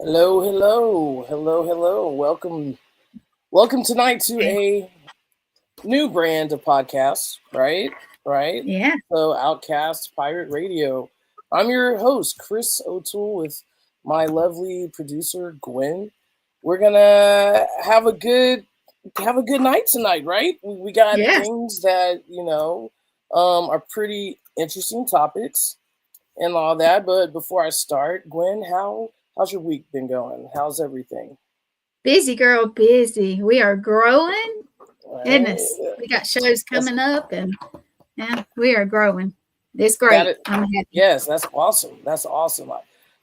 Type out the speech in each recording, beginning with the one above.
Hello, hello, hello, hello. Welcome tonight to a new brand of podcasts, right? Right? Yeah. So, OUTKAST Pirate Radio. I'm your host, Chris O'Toole, with my lovely producer, Gwen. We're gonna have a good night tonight, right? We got Yes. things that are pretty interesting topics and all that. But before I start, Gwen, how's your week been going? How's everything? Busy girl, busy. We are growing. Goodness. Right. We got shows That's coming up and yeah, we are growing. It's that. great. I'm happy. Yes, that's awesome. That's awesome.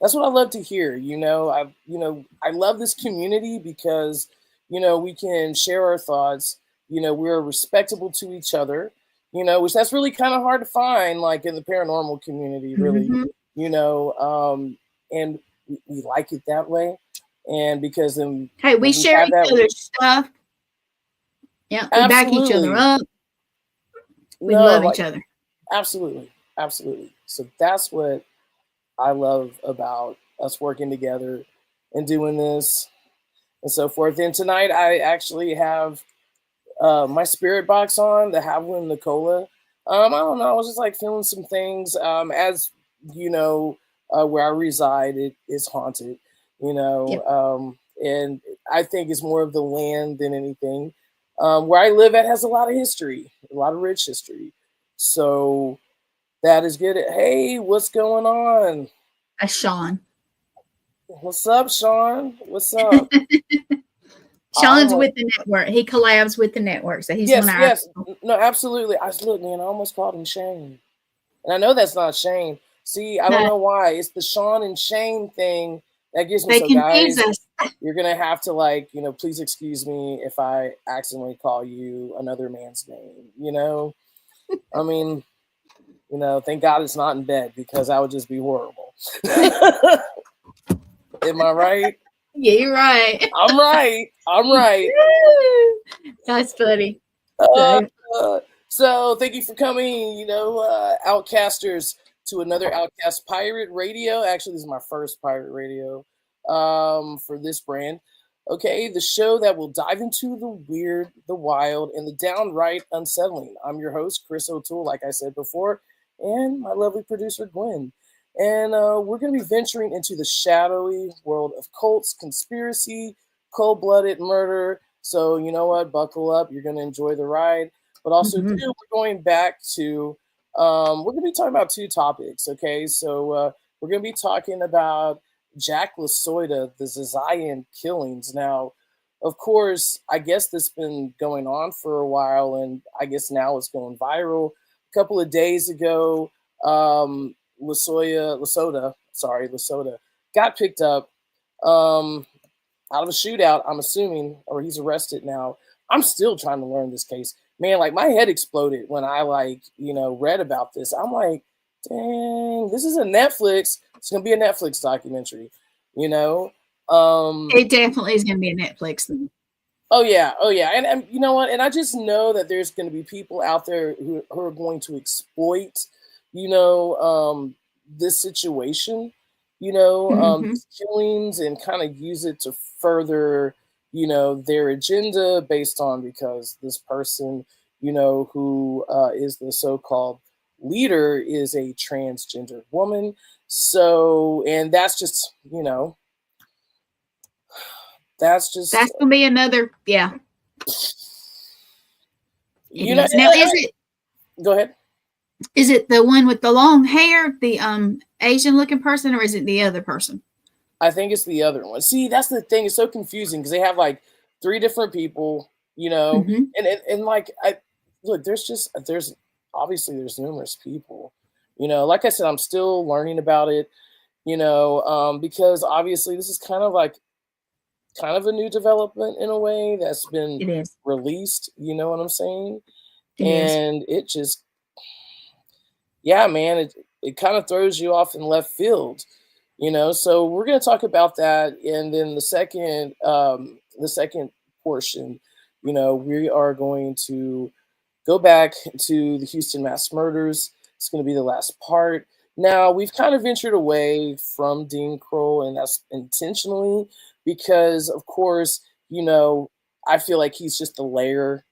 That's what I love to hear. I love this community because we can share our thoughts. We're respectable to each other. Which that's really kind of hard to find, like in the paranormal community, really. Hmm. You know, and we like it that way, and because then Hey, we when we share have each that, other's stuff. Yeah, we back each other absolutely up. We no, love each like other. absolutely, absolutely. So that's what I love about us working together and doing this and so forth. And tonight I actually have my spirit box on, the Havlin Nicola. I don't know. I was just like feeling some things. As you know, where I reside, it is haunted. Yep. And I think it's more of the land than anything. Where I live at has a lot of history, a lot of rich history. So that is good. Hey, what's going on? That's Sean. What's up, Sean? What's up? I'm Sean's with the network. He collabs with the network. So he's one yes, of our yes, people. no, absolutely. I was look, man. I almost called him Shane, and I know that's not Shane. See, I don't No, know why. It's the Sean and Shane thing that gets me. they So, confuse guys, us. you're gonna have to please excuse me if I accidentally call you another man's name. I mean, thank God it's not in bed because that would just be horrible. Am I right? Yeah, you're right. I'm right. I'm right. That's funny. Uh, So so thank you for coming, Outcasters, to another Outcast Pirate Radio. Actually, this is my first pirate radio for this brand. Okay, the show that will dive into the weird, the wild, and the downright unsettling. I'm your host, Chris O'Toole, like I said before, and my lovely producer, Gwen. And we're going to be venturing into the shadowy world of cults, conspiracy, cold blooded murder. So, you know what? Buckle up. You're going to enjoy the ride. But also, too, mhm. we're going back to, we're going to be talking about two topics, okay? So, we're going to be talking about Jack Lasoida, the Zion killings. Now, of course, I guess this has been going on for a while, and I guess now it's going viral. A couple of days ago, Lasoda got picked up out of a shootout, I'm assuming, or he's arrested now. I'm still trying to learn this case. Man, like my head exploded when I read about this. I'm like, dang, this is a Netflix. It's gonna be a Netflix documentary, you know. Um, It definitely is going to be a Netflix thing. oh yeah, and you know what? And I just know that there's gonna be people out there who are going to exploit, you know, this situation, Hmm. these killings, and kind of use it to further, their agenda based on because this person, who is the so-called leader is a transgender woman. So, and that's just, that's just, That's going to be another, yeah, it you know, is. Now, go ahead. is it the one with the long hair, the Asian looking person, or is it the other person? I think it's the other one. See, that's the thing. It's so confusing because they have like three different people, Hmm. and like I look. There's obviously there's numerous people, Like I said, I'm still learning about it, because obviously this is kind of a new development in a way that's been It is. released. You know what I'm saying? It is. And it just, yeah, man, it kind of throws you off in left field. So we're going to talk about that, and then the second portion, we are going to go back to the Houston mass murders. It's going to be the last part. Now, we've kind of ventured away from Dean Kroll, and that's intentionally because, of course, I feel like he's just a layer,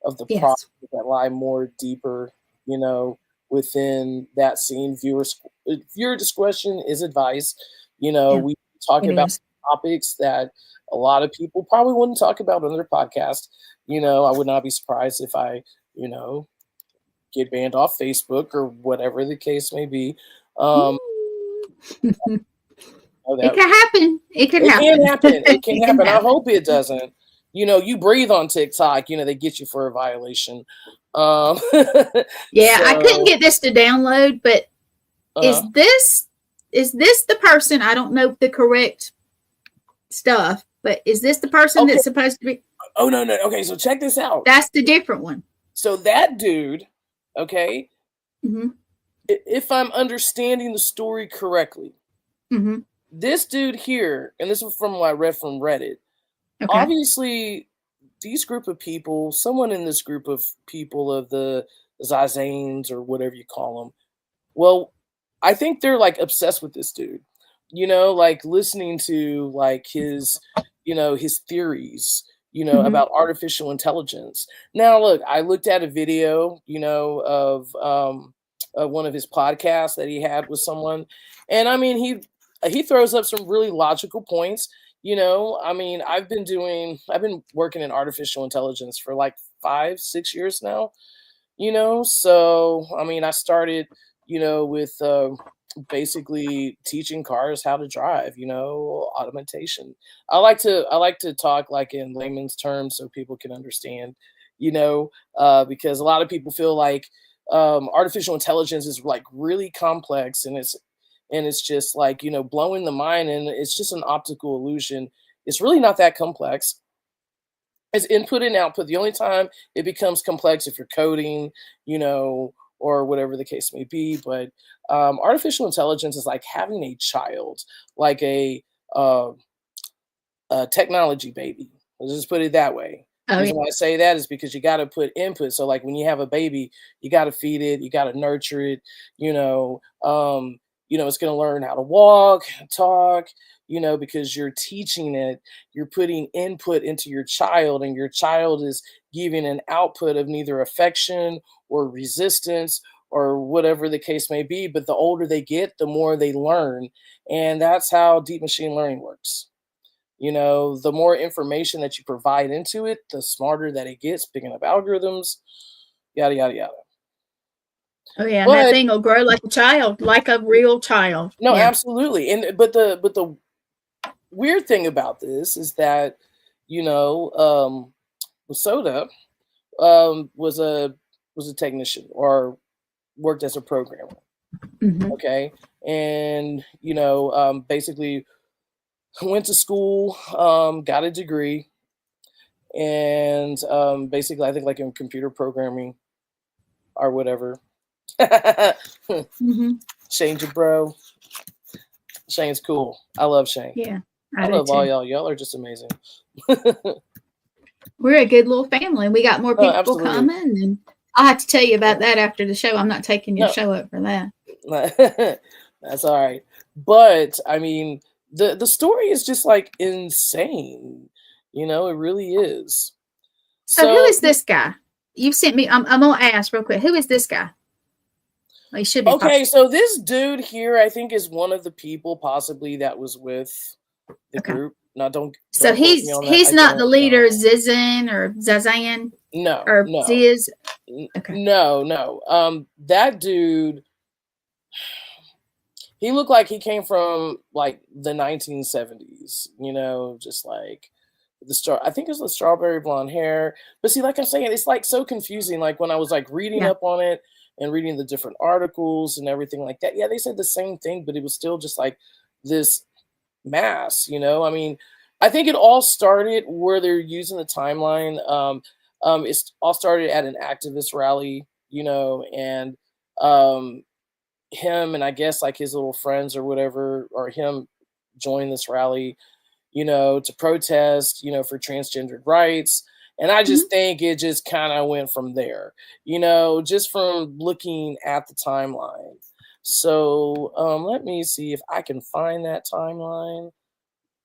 of the problems Yes. that lie more deeper, you know, within that scene. Viewer discretion is advice. Yeah, We talk it about is. topics that a lot of people probably wouldn't talk about on their podcast. I would not be surprised if I, you know, get banned off Facebook or whatever the case may be. Um, Mm. It that could happen. It could it can happen. happen. It can It can happen. I happen. hope it doesn't. You breathe on TikTok. They get you for a violation. Um, Yeah, I couldn't so, get this to download, but is uh, this is this the person? I don't know the correct stuff, but is this the person okay. that's supposed to be? Oh no, no. Okay, so check this out. That's the different one. So that dude, okay, Mm-hmm. if I'm understanding the story correctly, Mm-hmm. this dude here, and this is from what I read from Reddit. Okay. Obviously, these group of people, someone in this group of people of the Zazanes or whatever you call them, well, I think they're like obsessed with this dude. Like listening to like his theories, Mm-hmm. about artificial intelligence. Now, look, I looked at a video, of one of his podcasts that he had with someone, and I mean, he throws up some really logical points. I mean, I've been working in artificial intelligence for like 5, 6 years now. So I mean, I started, with basically teaching cars how to drive, automation. I like to talk like in layman's terms so people can understand, because a lot of people feel like artificial intelligence is like really complex, and it's just like blowing the mind, and it's just an optical illusion. It's really not that complex. It's input and output. The only time it becomes complex if you're coding, or whatever the case may be. But artificial intelligence is like having a child, like uh, a technology baby. Let's just put it that way. Oh The yeah. reason why I say that is because you got to put input. So, like when you have a baby, you got to feed it, you got to nurture it. You know, um, it's going to learn how to walk, talk. Because you're teaching it, you're putting input into your child, and your child is giving an output of neither affection or resistance or whatever the case may be. But the older they get, the more they learn, and that's how deep machine learning works. The more information that you provide into it, the smarter that it gets, picking up algorithms, yada yada yada. Oh yeah, and that But thing will grow like a child, like a real child. no, Yeah. absolutely. But the weird thing about this is that Soda was a technician or worked as a programmer. Mm-hmm. Okay, and basically went to school, got a degree, and basically I think like in computer programming or whatever. Mm-hmm. Shane's your bro. Shane's cool. I love Shane. Yeah, I I do love all too. y'all. Y'all are just amazing. We're a good little family. We got more Oh, people absolutely. coming, and I'll have to tell you about that after the show. I'm not taking your No, show up for that. that's all right. But I mean, the story is just like insane. It really is. So who So is this guy? You sent me. I'm gonna ask real quick. Who is this guy? Well, he should be okay, possible. so this dude here, I think, is one of the people possibly that was with the Okay. group. Now, don't So don't quote me on that. he's I not the don't know. leader, Zizan or Zazan No, or no, Ziz. Okay. no, no. That dude, he looked like he came from like the 1970s. Just like I think it was the strawberry blonde hair. But see, like I'm saying, it's like so confusing. Like when I was like reading Yeah. up on it and reading the different articles and everything like that. Yeah, they said the same thing, but it was still just like this mass. I mean, I think it all started where they're using the timeline. It's all started at an activist rally, and um, him and I guess like his little friends or whatever, or him joined this rally, to protest, for transgendered rights. And I Mm-hmm. just think it just kind of went from there, just from looking at the timeline. So let me see if I can find that timeline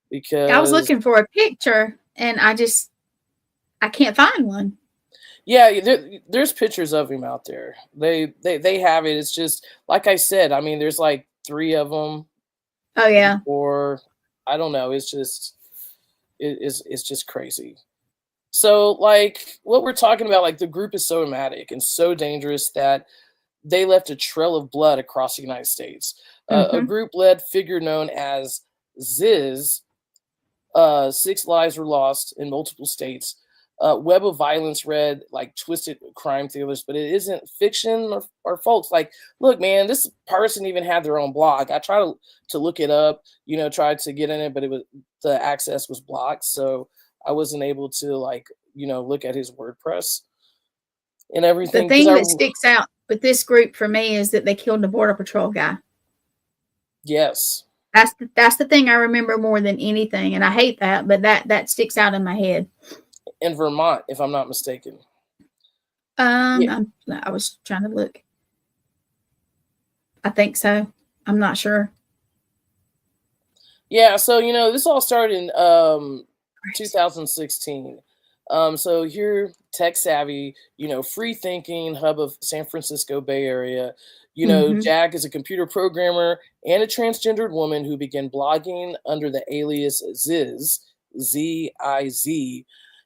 because I was looking for a picture and I can't find one. yeah, there's pictures of him out there. They have it. It's just like I said. I mean, there's like 3 of them, Oh maybe yeah. 4. I don't know. It's just crazy. So like what we're talking about, like the group is so erratic and so dangerous that they left a trail of blood across the United States. A Mm-hmm. group-led figure known as Ziz. 6 lives were lost in multiple states. Web of Violence read like twisted crime thrillers, but it isn't fiction or folks. Like, look, man, this person even had their own blog. I tried to look it up, tried to get in it, but the access was blocked, so I wasn't able to like look at his WordPress and The everything because thing I that sticks out with this group for me is that they killed the border patrol guy. yes. That's the thing I remember more than anything, and I hate that, but that sticks out in my head. In Vermont, if I'm not mistaken. Yeah. I was trying to look. I think so. I'm not sure. Yeah, so this all started in 2016. So here, tech savvy, free thinking hub of San Francisco Bay Area. Mm-hmm. Jack is a computer programmer and a transgendered woman who began blogging under the alias Ziz, Z-I-Z,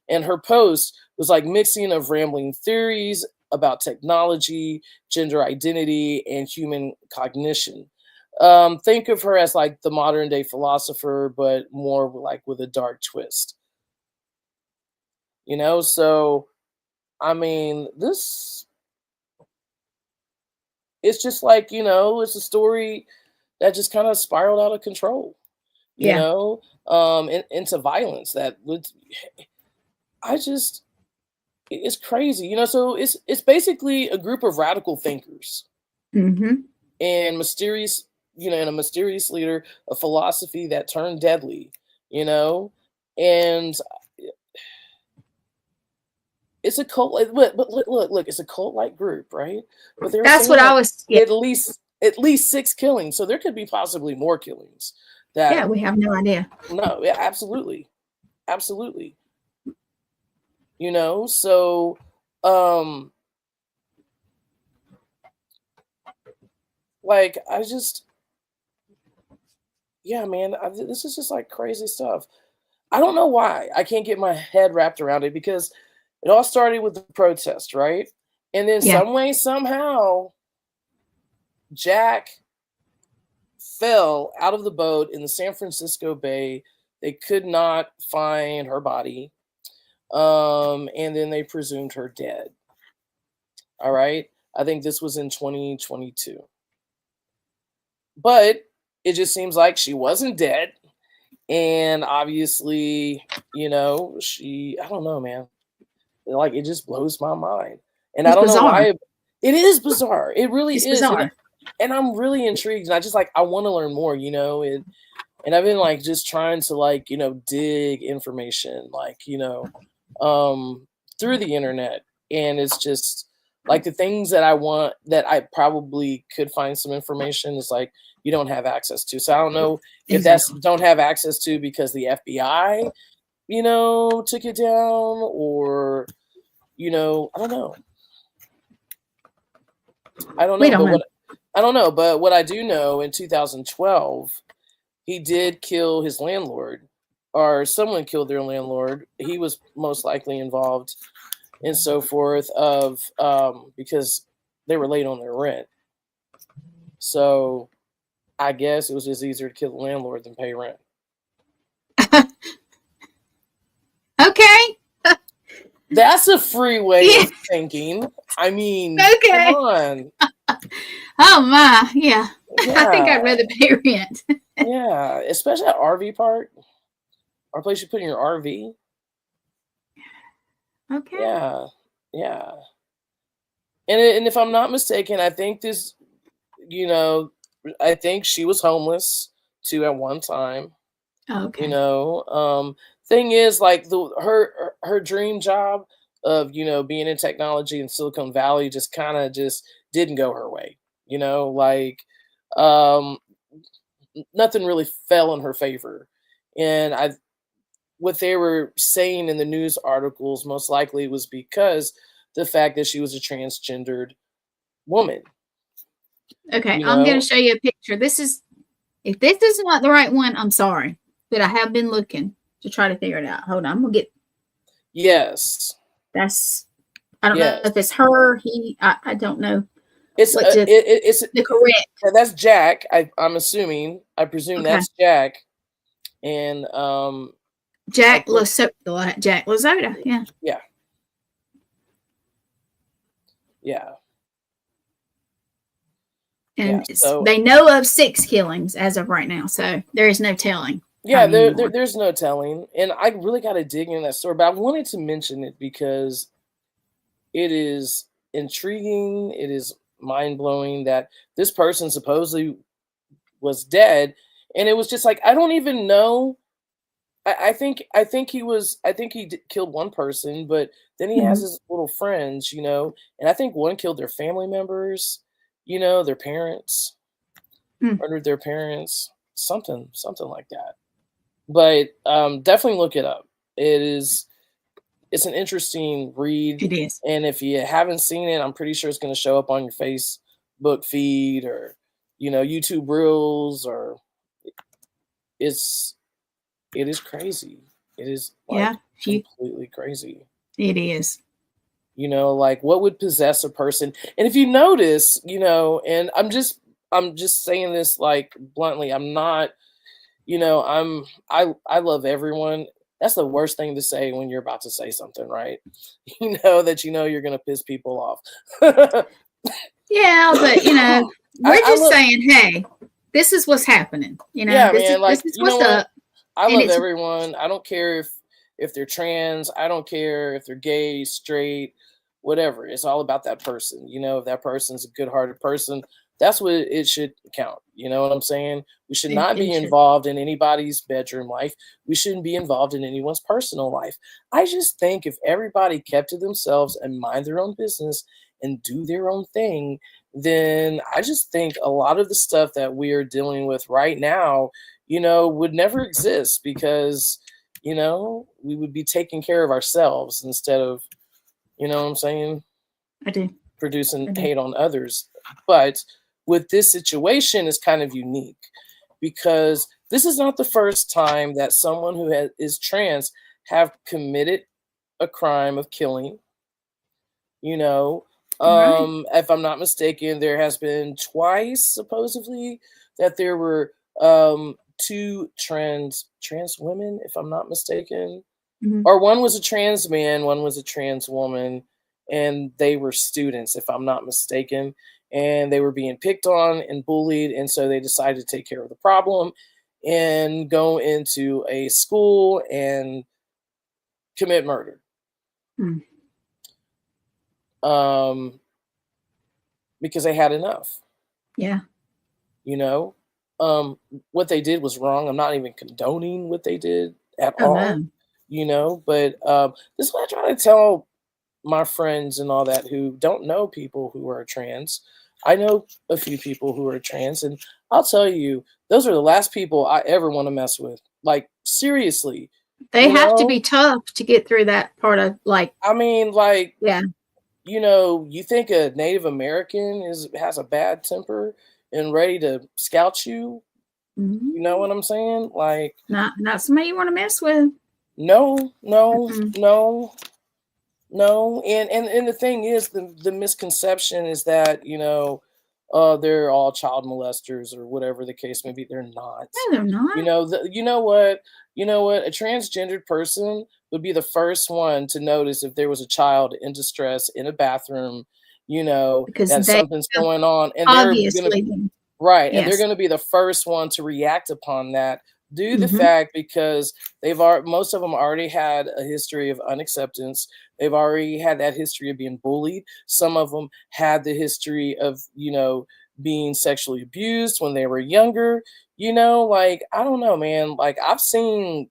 and her post was like mixing of rambling theories about technology, gender identity, and human cognition. Think of her as like the modern day philosopher, but more like with a dark twist. So I mean, this it's just like it's a story that just kind of spiraled out of control. Yeah. Into violence that would. I just it's crazy. So it's basically a group of radical thinkers Mm-hmm. and a mysterious leader of philosophy that turned deadly, and it's a cult. But look, it's a cult-like group, right? But they're That's saying what I like was. Yeah. at least 6 killings, so there could be possibly more killings. Yeah. That We have no idea. no, yeah, absolutely, absolutely. So um, like I just yeah, man, this is just like crazy stuff. I don't know why I can't get my head wrapped around it because it all started with the protest, right? And then Yeah. some way, somehow, Jack fell out of the boat in the San Francisco Bay. They could not find her body. And then they presumed her dead. All right. I think this was in 2022. But it just seems like she wasn't dead. And obviously, I don't know, man. Like it just blows my mind. And I It's don't know bizarre. why it is bizarre. It really It's is. bizarre. And I'm really intrigued. And I want to learn more, and I've been like just trying to like, dig information, like, through the internet. And it's just like the things that I want that I probably could find some information is like you don't have access to. So I don't know if that's Exactly. don't have access to because the FBI, took it down or, I don't know. I don't We know, don't know. but what I do know in 2012, he did kill his landlord, or someone killed their landlord. He was most likely involved and so forth of because they were late on their rent. So I guess it was just easier to kill the landlord than pay rent. Okay. That's a free way Yeah. of thinking. I mean, come Okay. on. Oh my. Yeah. I think Yeah, I'd rather pay rent. yeah. Especially at RV park or a place you put in your RV. Okay. Yeah, yeah. And if I'm not mistaken, I think you know, I think she was homeless too at one time. You Okay. know, thing is, like her dream job of being in technology in Silicon Valley just kind of just didn't go her way. Like um, nothing really fell in her favor. And what they were saying in the news articles most likely was because the fact that she was a transgendered woman. Okay, You I'm going know, to show you a picture. If this is not the right one, I'm sorry, but I have been looking to try to figure it out. Hold on, I'm gonna get. yes, I don't know if yes, it's her, he. I don't know it's what to it's the correct. that's Jack. I'm assuming. I presume Okay, that's Jack. And I Jack think Jack Lazota. Yeah, yeah, yeah, yeah. and So they know of 6 killings as of right now, so there is no telling how yeah, many more. there's no telling, and I really got to dig in that story. But I wanted to mention it because it is intriguing. It is mind blowing that this person supposedly was dead, and it was just like I don't even know. I think he killed one person, but then he has Mhm. his little friends, and I think one killed their family members, their parents, Mm. murdered their parents, something like that. But definitely look it up. It's an interesting read, It is. and if you haven't seen it, I'm pretty sure it's going to show up on your Facebook feed or YouTube Reels, or it's it is crazy. It is Yeah, like completely crazy. it is. Like what would possess a person? And if you notice, and I'm just saying this like bluntly, I'm not, I love everyone. That's the worst thing to say when you're about to say something, right? That you're gonna piss people off. Yeah, but we're I just love saying, hey, this is what's happening. Yeah, This is man, like, what's what? up, I and love it's everyone. I don't care if they're trans. I don't care if they're gay, straight, whatever. It's all about that person. If that person's a good-hearted person, that's what it should count. You know what I'm saying? We should not be it should. involved in anybody's bedroom life. We shouldn't be involved in anyone's personal life. I just think if everybody kept to themselves and mind their own business and do their own thing, then I just think a lot of the stuff that we are dealing with right now, would never exist because, we would be taking care of ourselves instead of, what I'm saying, I do. producing I do. hate on others. But with this situation is kind of unique because this is not the first time that someone who is trans have committed a crime of killing. You know, Right. if I'm not mistaken, there has been twice supposedly that there were two trans women, if I'm not mistaken, Mhm. or one was a trans man, one was a trans woman, and they were students, if I'm not mistaken, and they were being picked on and bullied, and so they decided to take care of the problem and go into a school and commit murder. Mm. Um, because they had enough. Yeah. You know, what they did was wrong. I'm not even condoning what they did at Oh all. no. But this is what I try to tell my friends and all that who don't know people who are trans. I know a few people who are trans, and I'll tell you, those are the last people I ever want to mess with. Like seriously, They you have to be know. tough to get through that part of I mean, like, yeah. you think a Native American has a bad temper and ready to scout you? Mhm. You know what I'm saying? Like, Not somebody you want to mess with. no, no, Mm-mm. no, no. And the thing is, the misconception is that they're all child molesters or whatever the case may be. They're not. No, they're not. You know what? You know what? A transgendered person would be the first one to notice if there was a child in distress in a bathroom. Because That they something's have going on, and they're gonna obviously been. Right, and they're Yes. gonna be the first one to react upon that due to the Mhm. fact because most of them already had a history of unacceptance. They've already had that history of being bullied. Some of them had the history of, being sexually abused when they were younger. Like, I don't know, man. Like, I seen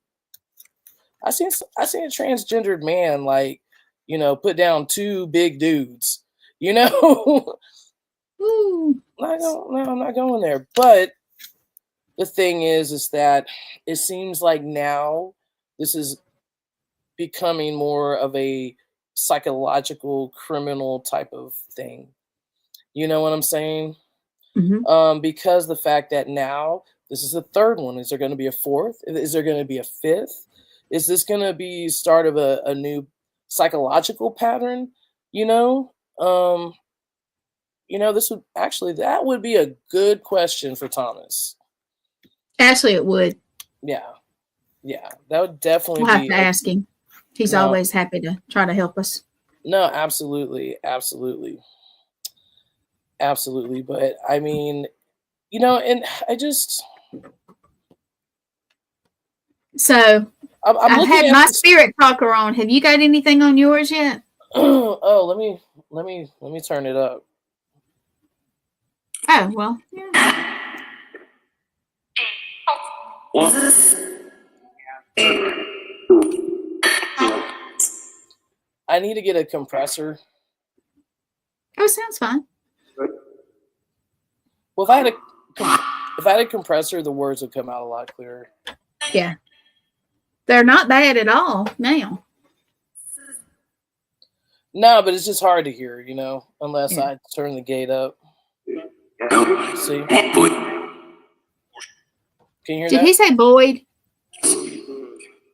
a transgendered man, like, put down two big dudes, you know? Ooh. I'm not going there. But the thing is that it seems like now this is becoming more of a psychological criminal type of thing. You know what I'm saying? Because the fact that now this is the third one. Is there going to be a fourth? Is there going to be a fifth? Is this going to be start of a new psychological pattern? You know, this would actually, that would be a good question for Thomas. Actually, it would. Yeah, that would definitely we'll have to ask him. He's always happy to try to help us. No, absolutely. But I mean, and I just. So I've had my spirit talker on. Have you got anything on yours yet? Oh, let me turn it up. Oh, well, yeah. I need to get a compressor. Oh, sounds fine. Well, if I had a compressor, the words would come out a lot clearer. Yeah. They're not bad at all now. No, but it's just hard to hear, unless I turn the gate up. See? Can you hear that? Did he say Boyd?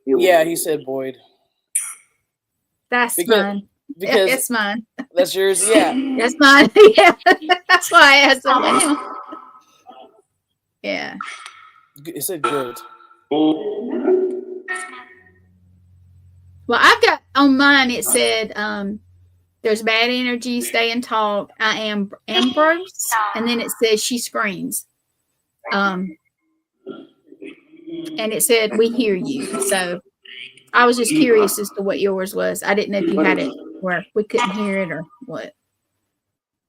Yeah, he said Boyd. That's mine. Because that's mine. That's yours? Yeah. That's mine. Yeah. That's why I asked him. Yeah. It said good. Well, I've got on mine, it said, there's bad energy, stay and talk. I am Ambrose. And then it says she screams. And it said, we hear you. So I was just curious as to what yours was. I didn't know if you had it where we couldn't hear it or what.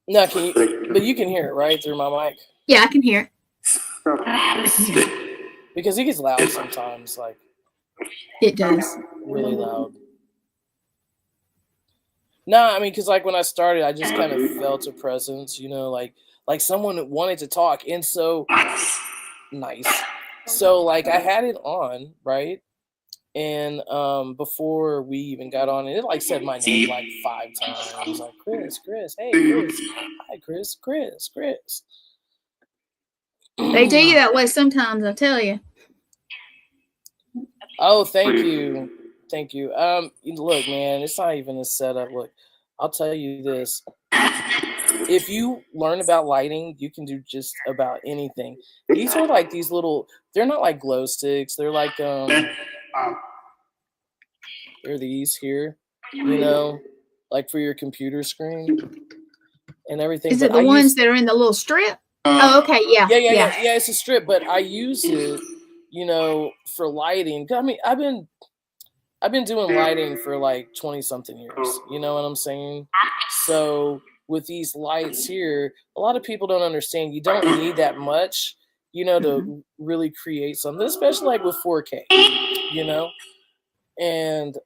No, but you can hear it, right, through my mic? Yeah, I can hear it. Because it gets loud sometimes, like. It does. Really loud. No, I mean, because like when I started, I just kind of felt a presence, like someone wanted to talk, and so nice. So like I had it on, right? And before we even got on, it like said my name like 5 times. I was like, Chris, hey, Chris, hi, Chris. They do you that way sometimes, I tell you. Oh, thank you. Look, man, it's not even a setup. Look, I'll tell you this. If you learn about lighting, you can do just about anything. These are like these little, they're not like glow sticks. They're like, they're these here, like for your computer screen and everything. Is it the ones that are in the little strip? Oh, okay. Yeah. Yeah, it's a strip, but I use it, for lighting. I mean, I've been doing lighting for like 20 something years. You know what I'm saying? So with these lights here, a lot of people don't understand. You don't need that much, to really create something, especially like with 4K, and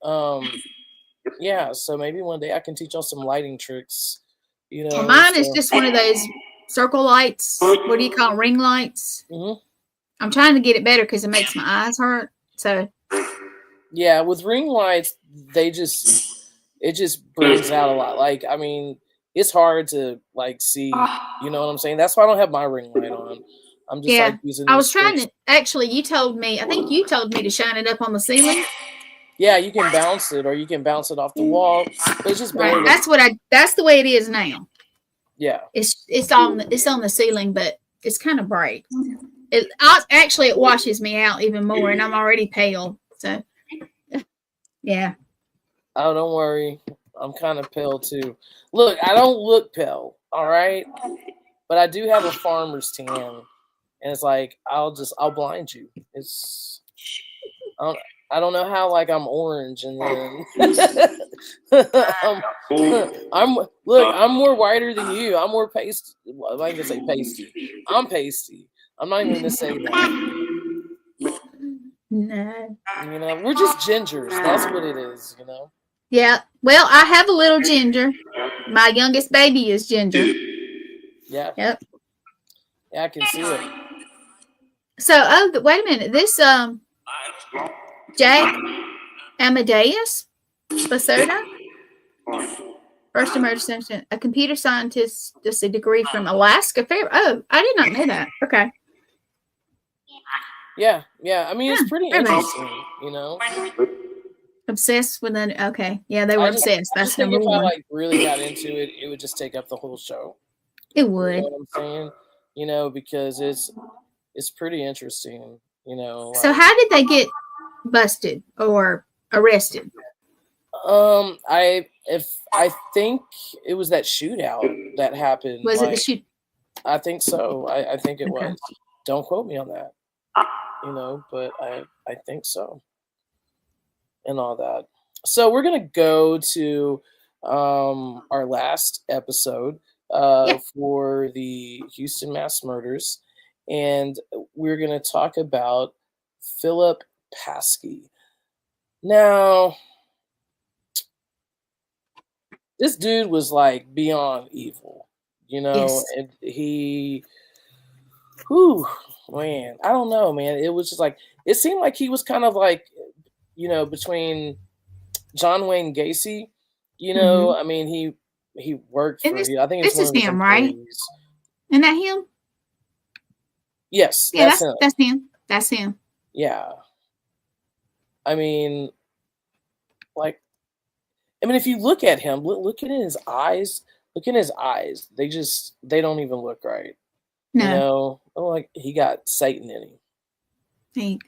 yeah. So maybe one day I can teach y'all some lighting tricks. Well, mine is just one of those circle lights. What do you call them? Ring lights? Mm-hmm. I'm trying to get it better because it makes my eyes hurt. So. Yeah, with ring lights, it just brings out a lot. Like, I mean, it's hard to like see. You know what I'm saying? That's why I don't have my ring light on. I'm just like using. I was trying to. Actually, I think you told me to shine it up on the ceiling. Yeah, you can bounce it, or you can bounce it off the wall. But it's just better. Right. That's the way it is now. Yeah. It's on the ceiling, but it's kind of bright. It washes me out even more, and I'm already pale. So. Yeah. Oh, don't worry. I'm kind of pale too. Look, I don't look pale, all right? But I do have a farmer's tan. And it's like, I'll blind you. I don't know how like I'm orange and then I'm more whiter than you. I'm more pasty. Well, I can say pasty. I'm pasty. I'm not even gonna say that. No. We're just gingers. That's what it is, Yeah. Well, I have a little ginger. My youngest baby is ginger. Yeah. Yep. Yeah, I can see it. So, wait a minute. This Jack Amadeus Spasota, first emergency, a computer scientist, just a degree from Alaska Fair. Oh, I did not know that. Okay. Yeah. I mean, it's pretty interesting, you know. Obsessed with an okay. Yeah, they were obsessed. That's think number if one. I like really got into it, it would just take up the whole show. It You would. know what I'm saying? You know, because it's pretty interesting, you know. So Like, how did they get busted or arrested? I think it was that shootout that happened. Was it the shoot? I think so. I think it Okay. was. Don't quote me on that. You know, but I think so. And all that. So we're gonna go to our last episode Yeah. for the Houston mass murders, and we're gonna talk about Phillip Paske. Now, this dude was like beyond evil, you know, Yes. and he, whew, man, I don't know, man. It was just like, it seemed like he was kind of like, you know, between John Wayne Gacy, you know, I mean, he worked And for, I think it's this one is of his him, right? employees. Isn't that him? Yes, Yeah, that's him. that's him. That's him. Yeah. I mean, like, I mean, if you look at him, look at his eyes. Look in his eyes. They don't even look right. No. You know, I'm like, he got Satan in him. He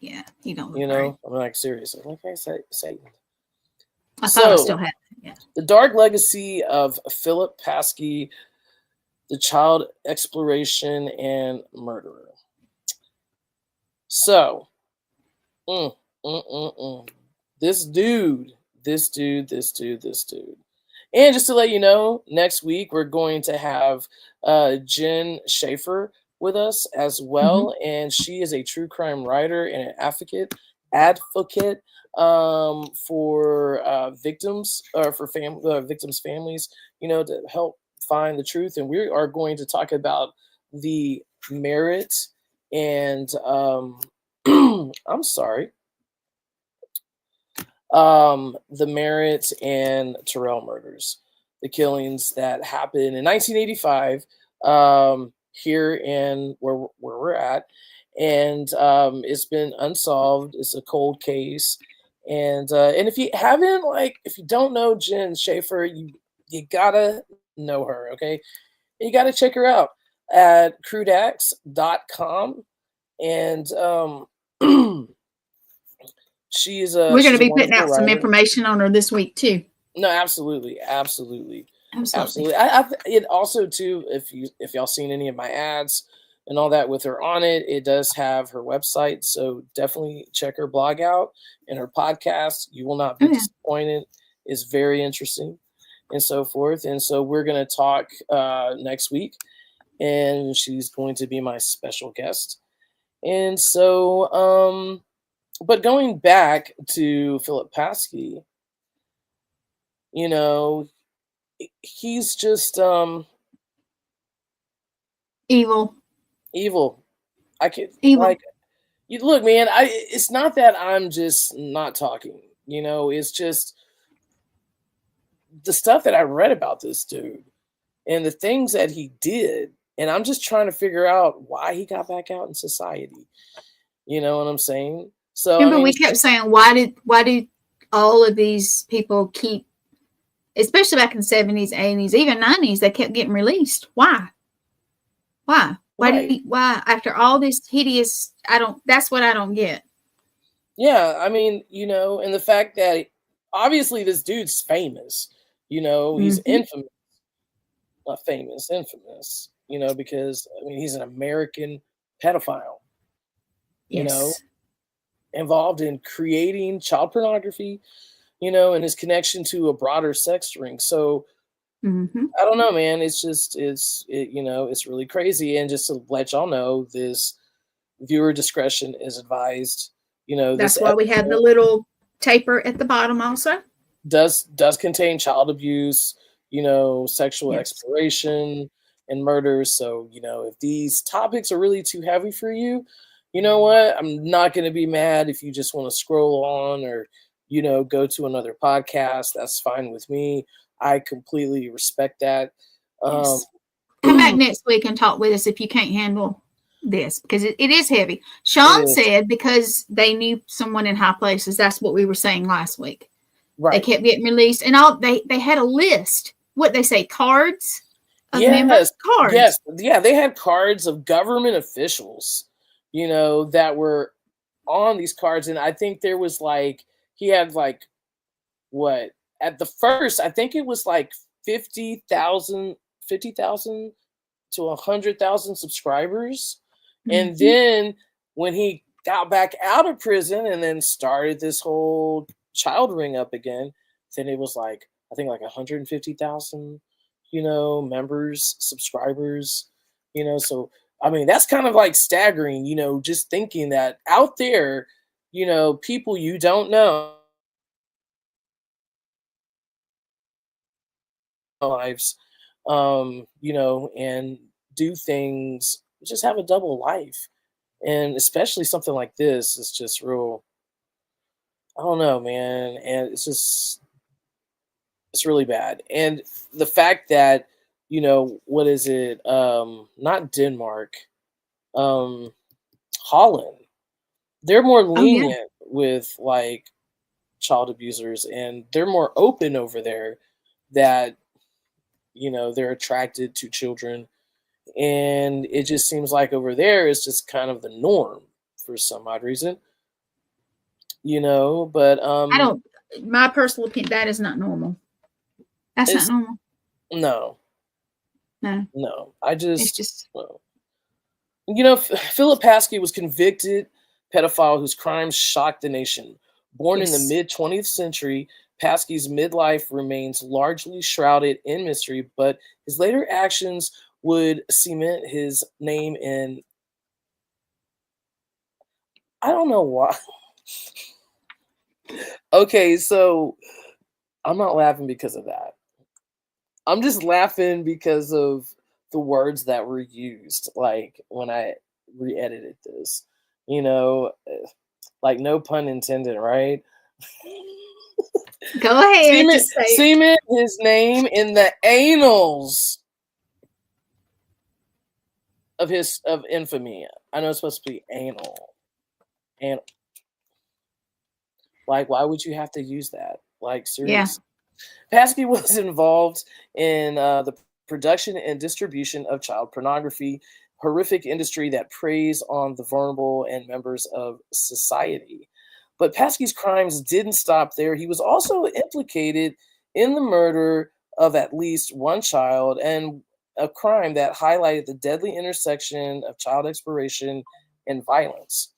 don't look You know, right. I'm like, seriously, like I say, Satan. I thought I still had it. Yeah. The dark legacy of Phillip Paske, the child exploration and murderer. So, this dude. And just to let you know, next week we're going to have Jen Schaefer with us as well, and she is a true crime writer and an advocate for victims or for victims' families, you know, to help find the truth. And we are going to talk about the merit and I'm sorry. The Merritt and Terrell murders, the killings that happened in 1985 here in where we're at, and it's been unsolved. It's a cold case, and if you haven't, like, if you don't know Jen Schaefer, you gotta know her. Okay, you gotta check her out at crudax.com, and she's We're going to be putting out writer. some information on her this week too. No, absolutely. It also too, if y'all seen any of my ads and all that with her on it, it does have her website. So definitely check her blog out and her podcast. You will not be disappointed. It's very interesting and so forth. And so we're going to talk next week, and she's going to be my special guest. And so, but going back to Phillip Paske, you know, he's just evil. I could like, you look, man. It's not that I'm just not talking. You know, it's just the stuff that I read about this dude and the things that he did, and I'm just trying to figure out why he got back out in society. You know what I'm saying? So remember, we kept saying, why did all of these people keep, especially back in the 70s, 80s, even 90s, they kept getting released? Why? Why after all this hideous, that's what I don't get. Yeah, I mean, you know, and the fact that obviously this dude's famous, you know, he's infamous, you know, because I mean, he's an American pedophile, you know, involved in creating child pornography, you know, and his connection to a broader sex ring. So I don't know, man. It's just, you know, it's really crazy. And just to let y'all know, this viewer discretion is advised. You know, that's why we have the little taper at the bottom also. Does contain child abuse, you know, sexual exploration, and murders. So, if these topics are really too heavy for you, you know what? I'm not going to be mad if you just want to scroll on or, go to another podcast. That's fine with me. I completely respect that. Yes. Come back next week and talk with us if you can't handle this, because it is heavy. Sean said because they knew someone in high places. That's what we were saying last week. Right. They kept getting released, and they had a list. What they say, cards of members? Cards. Yes. Yeah, they had cards of government officials, that were on these cards. And I think there was he had what? At the first, I think it was 50,000 to 100,000 subscribers. And then when he got back out of prison and then started this whole child ring up again, then it was I think 150,000, members, subscribers, so I mean, that's kind of staggering, just thinking that out there, people you don't know lives, and do things, just have a double life. And especially something like this is just real, I don't know, man. And it's really bad. And the fact that, what is it? Not Denmark, Holland. They're more lenient with child abusers, and they're more open over there that, they're attracted to children. And it just seems like over there it's just kind of the norm for some odd reason, but I don't, my personal opinion, that is not normal. That's not normal. No. It's just Phillip Paske was convicted pedophile whose crimes shocked the nation. Born in the mid 20th century, Paske's midlife remains largely shrouded in mystery, but his later actions would cement his name in, I don't know why. Okay, so I'm not laughing because of that. I'm just laughing because of the words that were used, when I re-edited this, no pun intended, right? Go ahead. Cement his name in the annals of infamy. I know it's supposed to be anal. And why would you have to use that? Seriously. Yeah. Paske was involved in the production and distribution of child pornography, horrific industry that preys on the vulnerable and members of society. But Paske's crimes didn't stop there. He was also implicated in the murder of at least one child, and a crime that highlighted the deadly intersection of child exploitation and violence.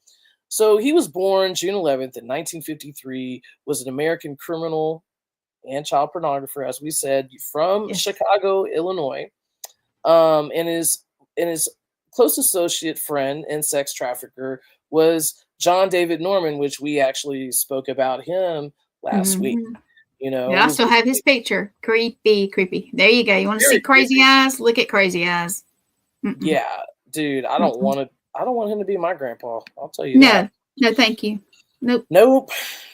So he was born June 11th in 1953, was an American criminal and child pornographer, as we said, from Chicago, Illinois, and his close associate, friend, and sex trafficker was John David Norman, which we actually spoke about him last week. I also have his picture. Creepy. There you go. You want to see crazy eyes? Look at crazy eyes. Yeah, dude. I don't want him to be my grandpa. I'll tell you that. No, thank you. Nope.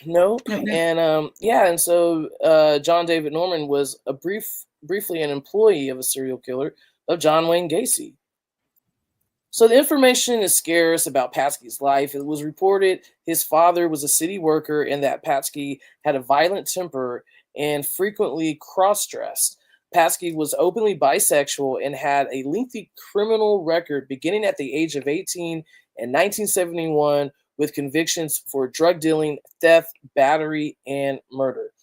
And and so John David Norman was briefly an employee of a serial killer of John Wayne Gacy. So the information is scarce about Paske's life. It was reported his father was a city worker and that Paske had a violent temper and frequently cross-dressed. Paske was openly bisexual and had a lengthy criminal record beginning at the age of 18 in 1971 with convictions for drug dealing, theft, battery, and murder.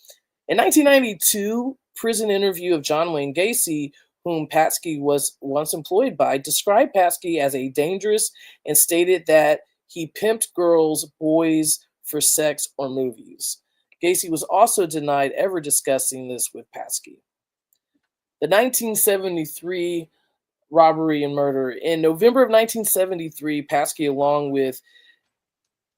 In 1992, prison interview of John Wayne Gacy, whom Paske was once employed by, described Paske as a dangerous and stated that he pimped girls, boys for sex or movies. Gacy was also denied ever discussing this with Paske. The 1973 robbery and murder. In November of 1973, Paske, along with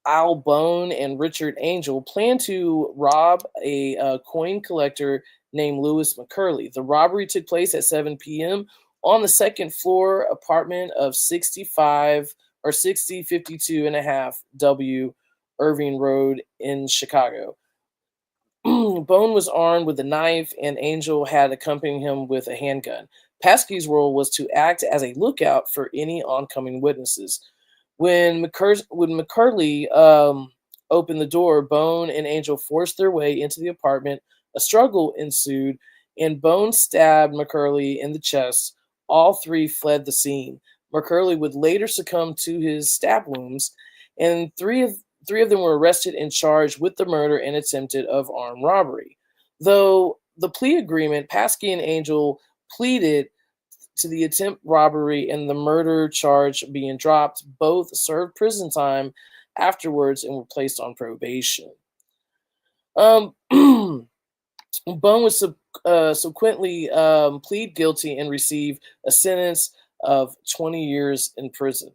Al Bone and Richard Angel, planned to rob a coin collector named Lewis McCurley. The robbery took place at 7 p.m. on the second floor apartment of 65 or 6052 and a half W Irving Road in Chicago. Bone was armed with a knife, and Angel had accompanied him with a handgun. Paske's role was to act as a lookout for any oncoming witnesses. When McCurley opened the door, Bone and Angel forced their way into the apartment. A struggle ensued, and Bone stabbed McCurley in the chest. All three fled the scene. McCurley would later succumb to his stab wounds, and three of them were arrested and charged with the murder and attempted of armed robbery. Though the plea agreement, Paske and Angel pleaded to the attempt robbery and the murder charge being dropped. Both served prison time afterwards and were placed on probation. Bone would subsequently plead guilty and receive a sentence of 20 years in prison.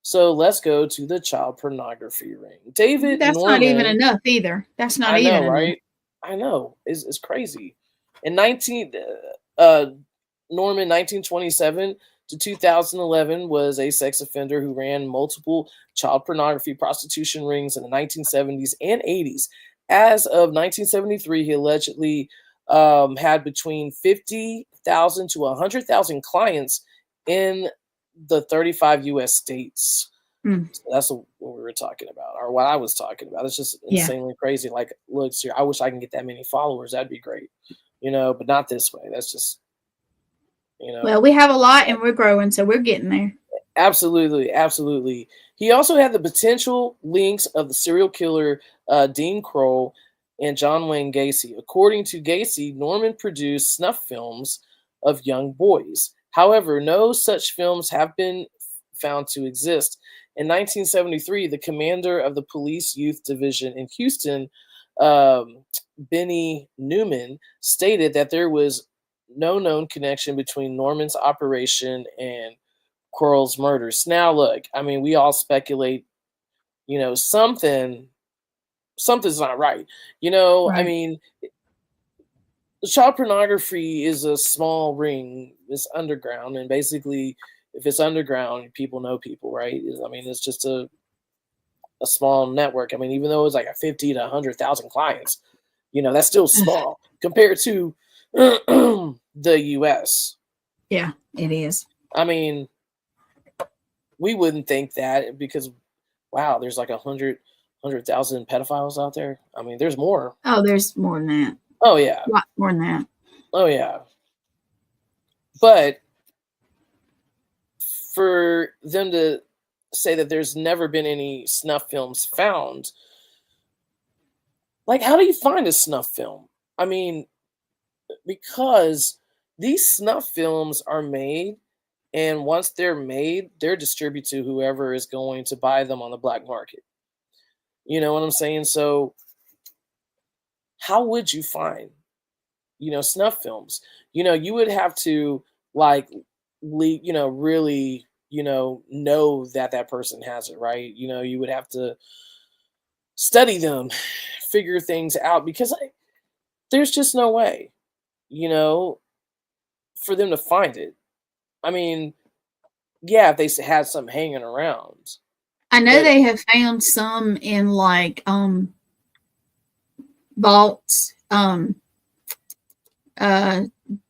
So let's go to the child pornography ring. David That's Norman, not even enough either. That's not even enough. Right? I know. It's crazy. In Norman, 1927 to 2011, was a sex offender who ran multiple child pornography prostitution rings in the 1970s and 80s. As of 1973, he allegedly had between 50,000 to 100,000 clients in the 35 U.S. states. So that's what we were talking about, or what I was talking about. It's just insanely crazy. Like, look, sir, I wish I can get that many followers. That'd be great, but not this way. That's just, Well, we have a lot and we're growing, so we're getting there. Absolutely. He also had the potential links of the serial killer Dean Kroll and John Wayne Gacy. According to Gacy, Norman produced snuff films of young boys. However, no such films have been found to exist. In 1973, the commander of the police youth division in Houston, Benny Newman, stated that there was no known connection between Norman's operation and Kroll's murders. Now, look, I mean, we all speculate, something's not right. Right. I mean, child pornography is a small ring. It's underground, and basically, if it's underground, people know people, right? I mean, it's just a small network. I mean, even though it's like a 50 to 100,000 clients, that's still small compared to the U.S. Yeah, it is. I mean, we wouldn't think that because, wow, there's like 100,000 pedophiles out there. I mean, there's more. Oh, there's more than that. Oh, yeah. A lot more than that. Oh, yeah. But for them to say that there's never been any snuff films found, like, how do you find a snuff film? I mean, because these snuff films are made, and once they're made, they're distributed to whoever is going to buy them on the black market. You know what I'm saying? So how would you find, snuff films? You would have to really, know that person has it, right? You would have to study them, figure things out, because there's just no way, for them to find it. I mean, yeah, if they had some hanging around. I know they have found some in vaults, the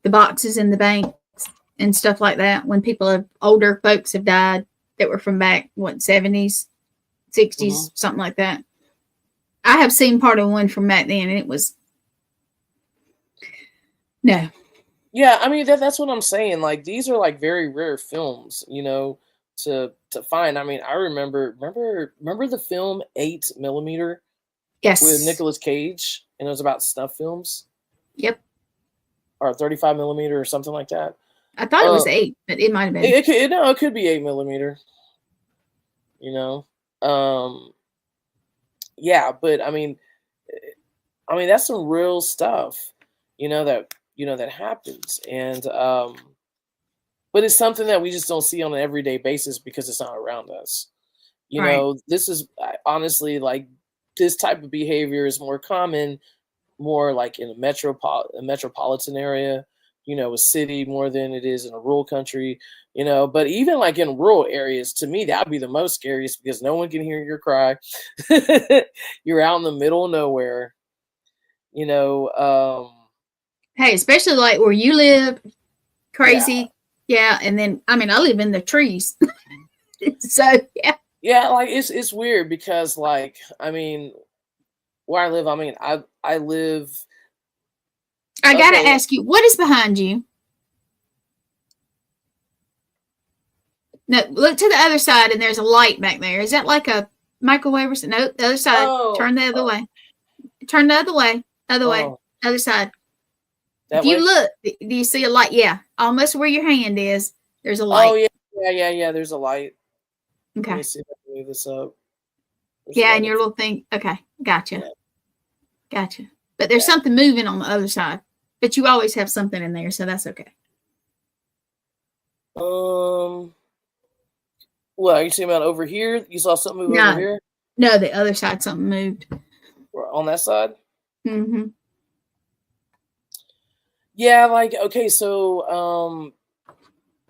boxes in the banks and stuff like that. When older folks have died that were from back 70s, 60s, something like that. I have seen part of one from back then, and it was no. Yeah, I mean that's what I'm saying. Like, these are like very rare films, to find. I mean, I remember the film 8mm. Yes. With Nicolas Cage, and it was about snuff films. Yep. Or 35mm or something like that. I thought it was 8, but it might have been. It could be 8mm. Yeah, but I mean that's some real stuff, that happens, and but it's something that we just don't see on an everyday basis because it's not around us. This is honestly, like, this type of behavior is more common, more like in a metropolitan area, a city more than it is in a rural country, but even like in rural areas, to me, that'd be the most scariest because no one can hear your cry. You're out in the middle of nowhere, you know. Hey, especially like where you live, Yeah. crazy. Yeah. And then, I mean, I live in the trees. So, yeah. Yeah, like it's weird because like, I mean, where I live, I mean, I live I got to okay. ask you, what is behind you? No, look to the other side, and there's a light back there. Is that like a microwave or something? No, the other side. Oh, Turn the other way. Turn the other way. Other way. oh, Other side. that If you way. look, do you see a light? Yeah, almost where your hand is. There's a Oh light. yeah. There's a light. Let me Okay. see if I can move this up. There's Yeah, light and your up. little thing. Okay, gotcha. Yeah. Gotcha. But there's Yeah. something moving on the other side. But you always have something in there, so that's okay. What are you talking about over here? You saw something move over here? No, the other side, something moved. Or on that side? Mm-hmm. Yeah, like okay, so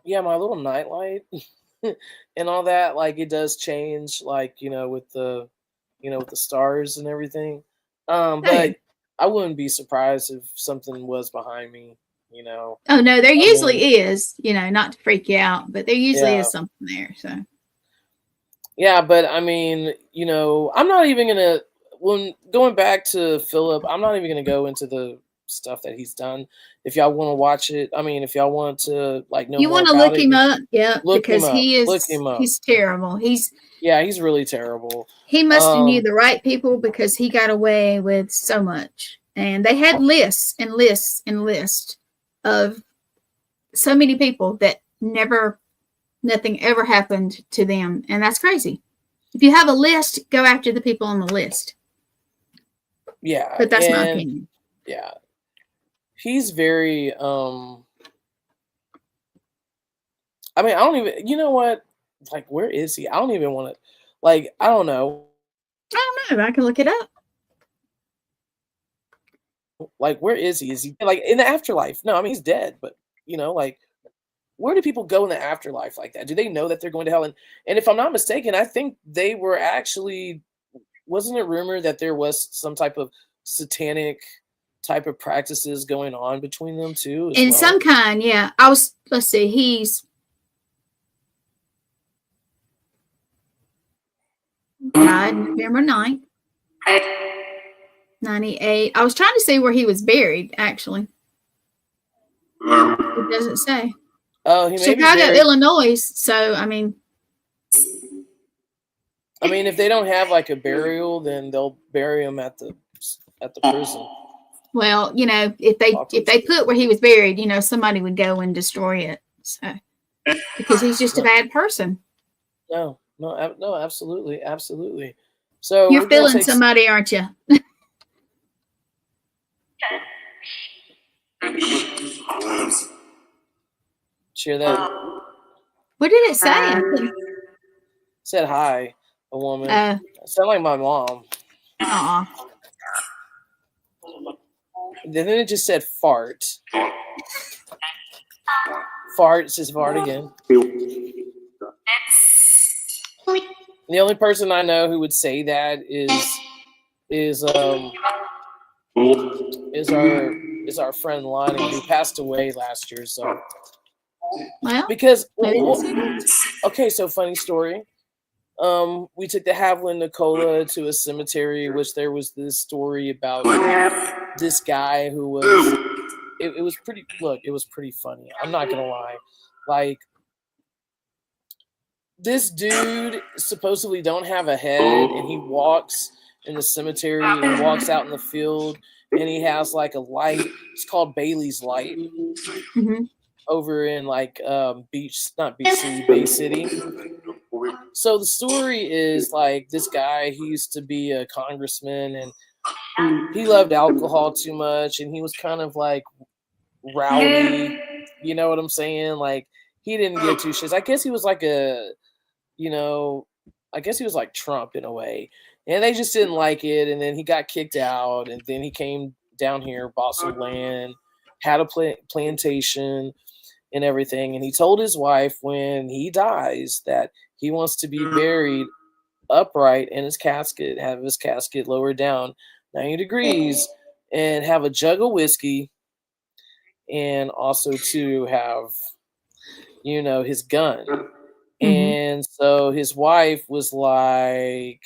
yeah, my little nightlight and all that, like it does change, like, with the with the stars and everything. But I wouldn't be surprised if something was behind me, Oh no, there I usually mean, is, not to freak you out, but there usually yeah. is something there. So Yeah, but I mean, I'm not even gonna when going back to Phillip, I'm not even gonna go into the stuff that he's done. If y'all want to watch it, I mean, if y'all want to like know you more want to about look it, him up, yeah, look him because up. Look him up. he's terrible. Yeah, he's really terrible. He must have knew the right people because he got away with so much. And they had lists and lists and lists of so many people that nothing ever happened to them. And that's crazy. If you have a list, go after the people on the list. Yeah. But that's my opinion. Yeah. He's very I mean, I don't even you know what? Like, where is he? I don't even want to like, I don't know. I don't know. I can look it up. Like, where is he? Is he like in the afterlife? No, I mean he's dead, but like where do people go in the afterlife like that? Do they know that they're going to hell? And if I'm not mistaken, I think they were actually wasn't it rumored that there was some type of satanic type of practices going on between them too as In well? some kind, yeah. Let's see, he's died November 9th, 98. I was trying to see where he was buried, actually. It doesn't say. Oh, he may Chicago, be buried. Illinois. So, I mean, if they don't have like a burial, then they'll bury him at the prison. Well, if they put where he was buried, somebody would go and destroy it. So, because he's just a bad person. No, absolutely. So you're feeling somebody, aren't you? Share that. What did it say? Said hi, a woman. Sound like my mom. Then it just said fart. Fart says fart again. The only person I know who would say that is our friend Lonnie, who passed away last year. So, well, because okay, so funny story. We took the Haviland Nicola to a cemetery, which there was this story about this guy who was. It was pretty. Look, it was pretty funny. I'm not gonna lie. Like, this dude supposedly don't have a head, and he walks in the cemetery and walks out in the field, and he has like a light. It's called Bailey's light. Mm-hmm. Over in like not Beach City, Bay City. So the story is like this guy, he used to be a congressman, and he loved alcohol too much, and he was kind of like rowdy. You know what I'm saying? Like, he didn't give two shits. I guess he was like I guess he was like Trump in a way. And they just didn't like it, and then he got kicked out, and then he came down here, bought some land, had a plantation and everything. And he told his wife when he dies that he wants to be buried upright in his casket, have his casket lowered down 90 degrees, and have a jug of whiskey, and also to have, his gun. Mm-hmm. And so his wife was like,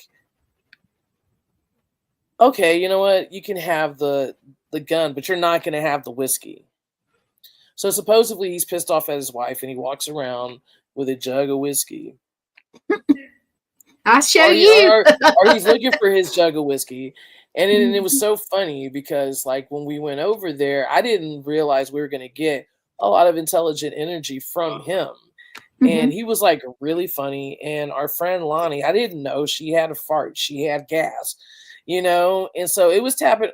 okay, you know what? You can have the gun, but you're not going to have the whiskey. So supposedly he's pissed off at his wife, and he walks around with a jug of whiskey. I'll show you. Or he's looking for his jug of whiskey. And it was so funny because, like, when we went over there, I didn't realize we were going to get a lot of intelligent energy from him. Mm-hmm. And he was, like, really funny. And our friend Lonnie, I didn't know she had a fart. She had gas, And so it was tapping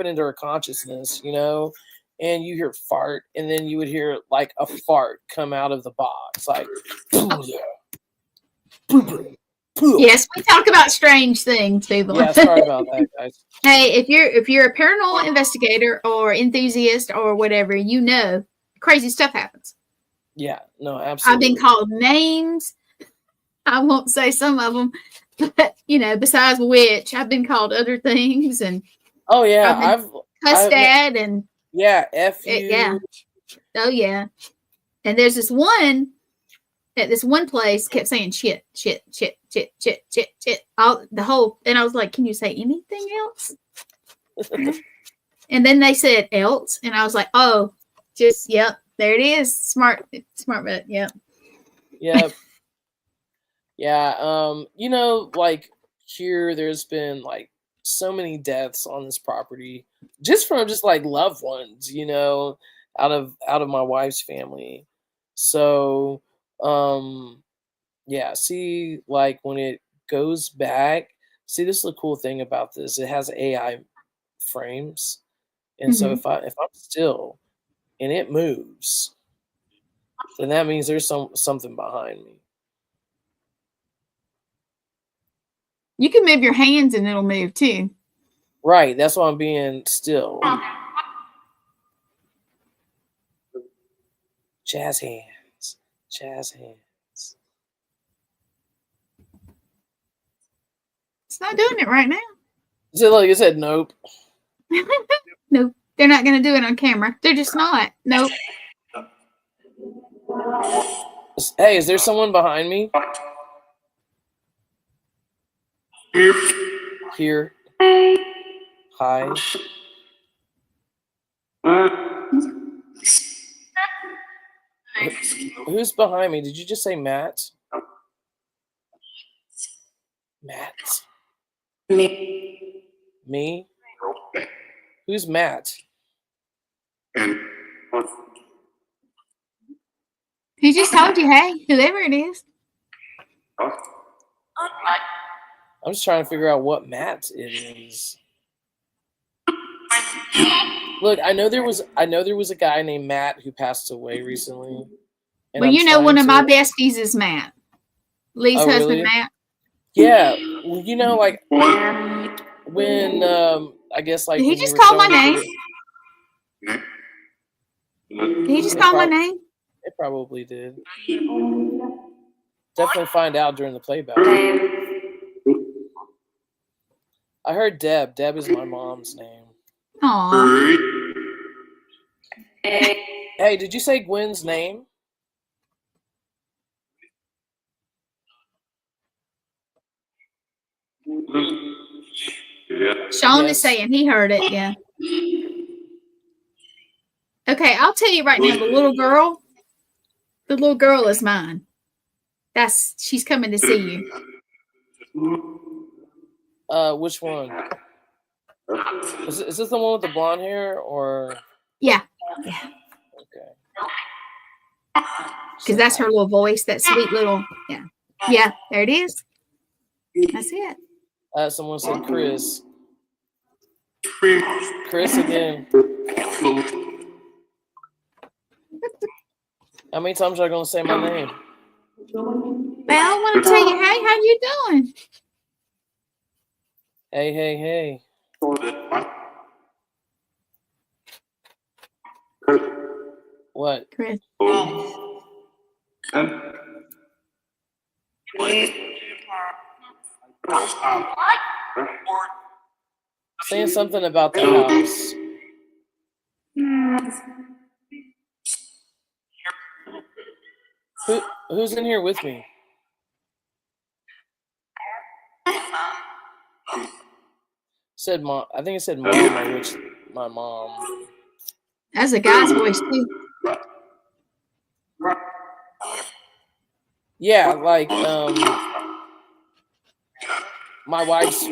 into her consciousness, And you hear fart, and then you would hear, like, a fart come out of the box. Like, yes, we talk about strange things, people. Yeah, sorry about that, guys. Hey, if you're a paranormal investigator or enthusiast or whatever, crazy stuff happens. Yeah, no, absolutely. I've been called names. I won't say some of them, but besides witch, I've been called other things, and oh yeah, I've cussed at, and yeah, F you. Yeah. Oh yeah, and there's this one. At this one place, kept saying shit. And I was like, can you say anything else? And then they said else. And I was like, oh, yep, there it is. Smart, but yep. Yep. Yeah. Like here, there's been like so many deaths on this property just from like loved ones, out of my wife's family. So, yeah, see, like when it goes back, see, this is the cool thing about this. It has AI frames. And so if I'm still and it moves, then that means there's something behind me. You can move your hands and it'll move too. Right. That's why I'm being still. Jazz hands. It's not doing it right now. So like I said, nope. Nope. They're not going to do it on camera. They're just not. Nope. Hey, is there someone behind me? Here. Hi. Who's behind me? Did you just say Matt? Matt. Me? Who's Matt? He just told you, hey, whoever it is. I'm just trying to figure out what Matt it is. Look, I know there was a guy named Matt who passed away recently. Well, one of my besties is Matt. Lee's husband, really? Matt. Yeah, well, like when I guess like did he just call my name? Did he just call my name? It probably did. Definitely find out during the playback. I heard Deb. Deb is my mom's name. Aww. Hey, did you say Gwen's name? Sean is saying he heard it, yeah. Okay, I'll tell you right now, the little girl is mine. She's coming to see you. Which one? Is this the one with the blonde hair or? Yeah. Okay. Because that's her little voice, that sweet little, yeah. Yeah, there it is. That's it. Someone said Chris. Chris again. How many times are I going to say my name? Well, I want to tell you, hey, how you doing? Hey. What? Chris. Saying something about the house. Who's in here with me? Said mom. I think it said mom, which my mom. That's a guy's voice too. Yeah, like my wife's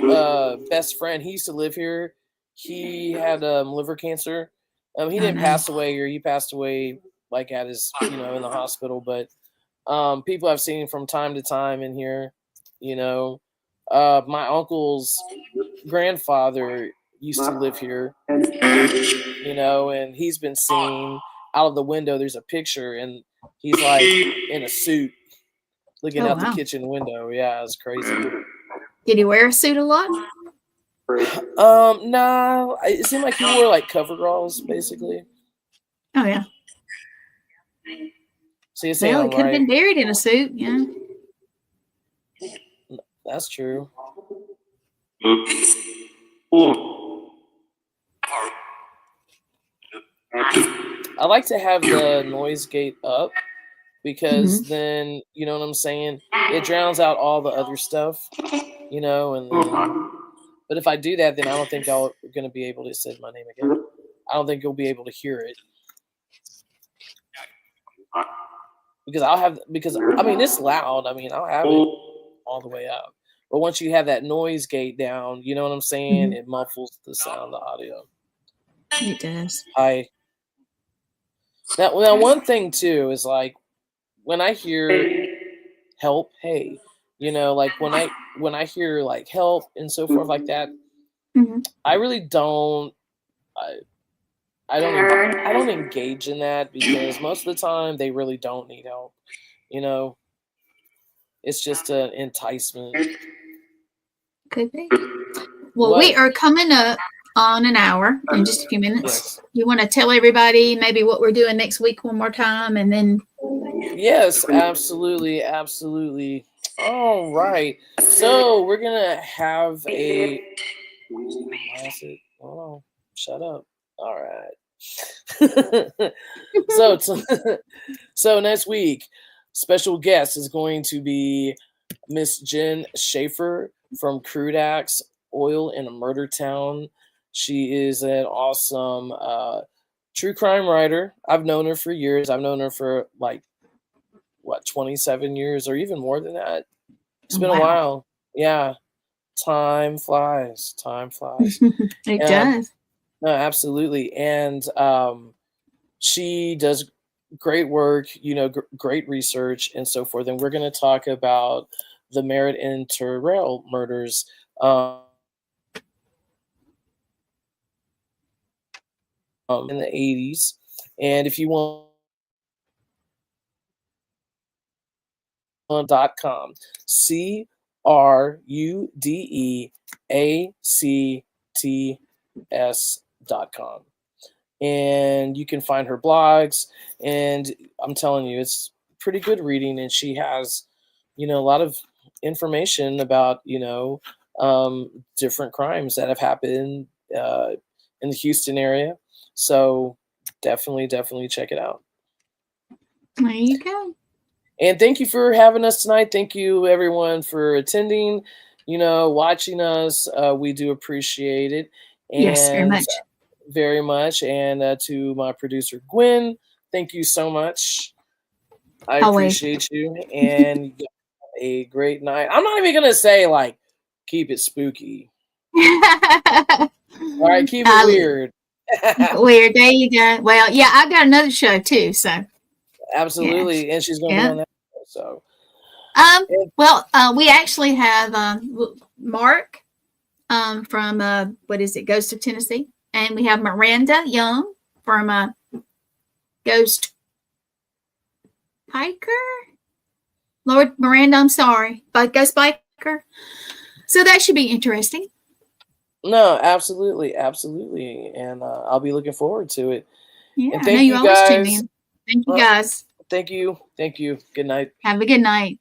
best friend. He used to live here. He had liver cancer. He didn't pass away, or he passed away like at his, in the hospital. But people I've seen from time to time in here. My uncle's grandfather used to live here. And he's been seen out of the window. There's a picture, and he's like in a suit, looking out the kitchen window. Yeah, it's crazy. Did he wear a suit a lot? No. It seemed like he wore like coveralls, basically. Oh yeah. So you're saying, well, he could have been buried in a suit, yeah. That's true. I like to have the noise gate up because then, you know what I'm saying? It drowns out all the other stuff, but if I do that, then I don't think I'm going to be able to say my name again. I don't think you'll be able to hear it. Because it's loud. I'll have it all the way up. But once you have that noise gate down, you know what I'm saying? It muffles the sound, the audio. It does. Now one thing too is like when I hear help, hey, like when I hear like help and so forth like that, I really don't. I don't engage in that because most of the time they really don't need help. It's just an enticement. Could be. Well, we are coming up on an hour in just a few minutes. Yes. You want to tell everybody maybe what we're doing next week one more time, and then? Yes, absolutely. All right. So we're gonna have a. Oh, shut up. All right. So next week, special guest is going to be Miss Jen Schaefer from Crude Axe Oil in a Murder Town. She is an awesome true crime writer. I've known her for years. I've known her for 27 years or even more than that. It's been a while. Yeah. Time flies. It does. No, absolutely. And she does great work, great research and so forth. And we're going to talk about the Merritt and Terrell murders in the 80s. And if you want .com, CRUDEACTS.com. And you can find her blogs, and I'm telling you, it's pretty good reading, and she has, a lot of information about, different crimes that have happened in the Houston area. So definitely check it out. There you go. And thank you for having us tonight. Thank you, everyone, for attending, watching us. We do appreciate it. And yes, very much. Very much. And to my producer, Gwen, thank you so much. I appreciate you. And you have a great night. I'm not even going to say, keep it spooky. All right, keep it weird. Weird. There you go. Well, yeah, I've got another show, too, so. Absolutely. Yeah. And she's going to be on that show. So. We actually have Mark from, Ghost of Tennessee. And we have Miranda Young from Ghost Biker. Lord Miranda, I'm sorry. But Ghost Biker. So that should be interesting. No, absolutely. And I'll be looking forward to it. Yeah, And I know thank you you always tune guys. in. Thank you guys. Thank you. Thank you. Good night. Have a good night.